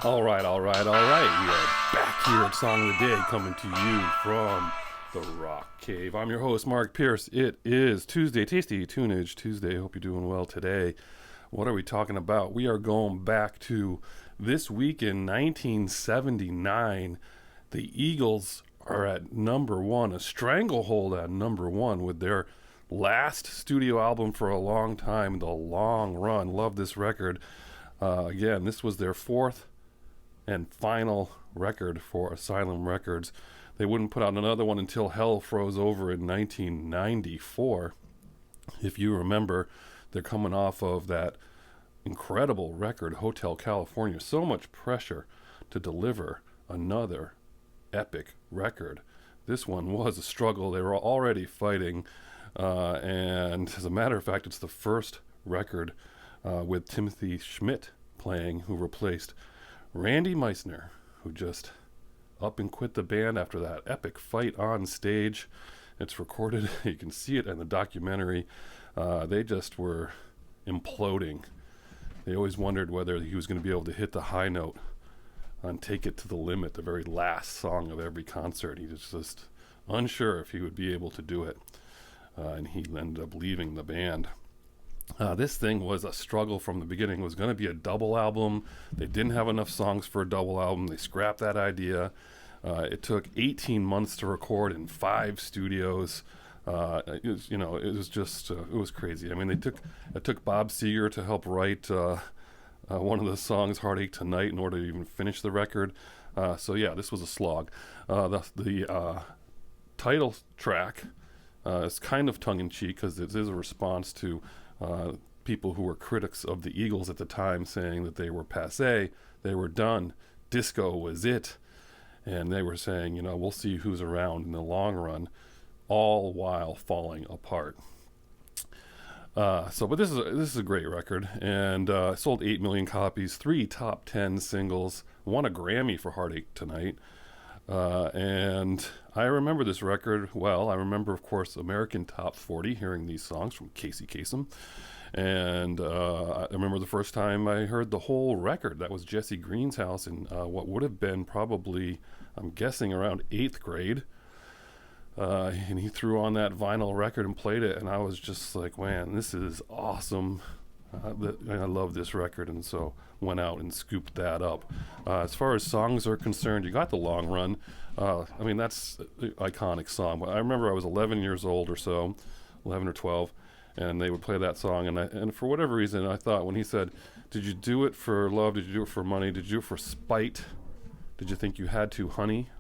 All right. We are back here at Song of the Day, coming to you from the Rock Cave. I'm your host, Mark Pierce. It is Tuesday, Tasty Tunage Tuesday. Hope you're doing well today. What are we talking about? We are going back to this week in 1979. The Eagles are at number one, a stranglehold at number one with their last studio album for a long time, The Long Run. Love this record. Again, this was their fourth and final record for Asylum Records. They wouldn't put out another one until Hell Froze Over in 1994. If you remember, they're coming off of that incredible record, Hotel California. So much pressure to deliver another epic record. This one was a struggle. They were already fighting, and as a matter of fact, it's the first record with Timothy Schmidt playing, who replaced Randy Meisner, who just up and quit the band after that epic fight on stage. It's recorded. You can see it in the documentary. They just were imploding. They always wondered whether he was going to be able to hit the high note on Take It to the Limit, the very last song of every concert. He was just unsure if he would be able to do it. And he ended up leaving the band. This thing was a struggle from the beginning. It was going to be a double album. They didn't have enough songs for a double album. They scrapped that idea. It took 18 months to record in 5 studios. It was crazy. I mean, it took Bob Seger to help write one of the songs, Heartache Tonight, in order to even finish the record. This was a slog. The title track is kind of tongue-in-cheek because it is a response to people who were critics of the Eagles at the time, saying that they were passé, they were done, disco was it, and they were saying, we'll see who's around in the long run, all while falling apart. But this is a great record, and sold 8 million copies, 3 top 10 singles, won a Grammy for Heartache Tonight. And I remember this record well. I remember, of course, American Top 40, hearing these songs from Casey Kasem. And I remember the first time I heard the whole record. That was Jesse Green's house in what would have been probably, I'm guessing, around 8th grade. And he threw on that vinyl record and played it. And I was just like, man, this is awesome. I love this record, and so went out and scooped that up. As far as songs are concerned, you got The Long Run. That's an iconic song. But I remember I was 11 years old or so, 11 or 12, and they would play that song. And for whatever reason, I thought when he said, did you do it for love? Did you do it for money? Did you do it for spite? Did you think you had to, honey?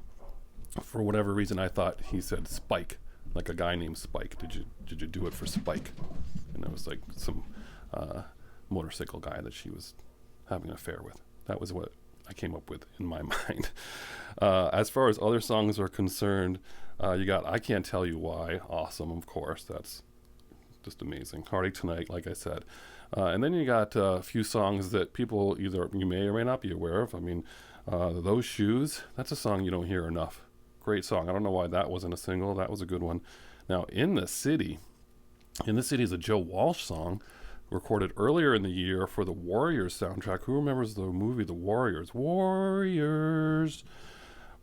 For whatever reason, I thought he said Spike, like a guy named Spike. Did you do it for Spike? And it was like some motorcycle guy that she was having an affair with. That was what I came up with in my mind. As far as other songs are concerned, you got I Can't Tell You Why. Awesome, of course. That's just amazing. Heartache Tonight, like I said. And then you got a few songs that people either you may or may not be aware of. Those Shoes, that's a song you don't hear enough. Great song. I don't know why that wasn't a single. That was a good one. Now, In the City is a Joe Walsh song, recorded earlier in the year for the Warriors soundtrack. Who remembers the movie The Warriors? Warriors.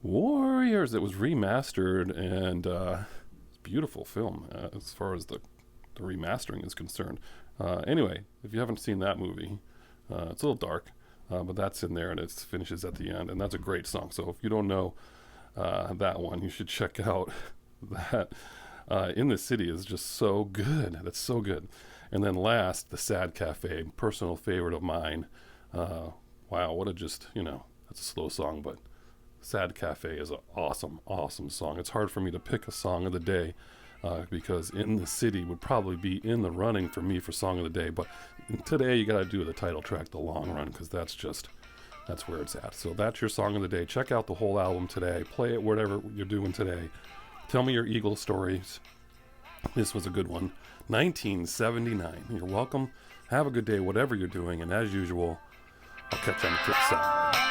It was remastered, and it's a beautiful film as far as the remastering is concerned. Anyway, if you haven't seen that movie, it's a little dark, but that's in there, and it finishes at the end, and that's a great song. So if you don't know that one, you should check out that. In the City is just so good. That's so good. And then last, The Sad Cafe, personal favorite of mine. Wow, that's a slow song, but Sad Cafe is an awesome, awesome song. It's hard for me to pick a song of the day because In the City would probably be in the running for me for song of the day. But today you got to do the title track, The Long Run, because that's where it's at. So that's your song of the day. Check out the whole album today. Play it whatever you're doing today. Tell me your Eagle stories. This was a good one. 1979. You're welcome. Have a good day, whatever you're doing. And as usual, I'll catch you on the flip side.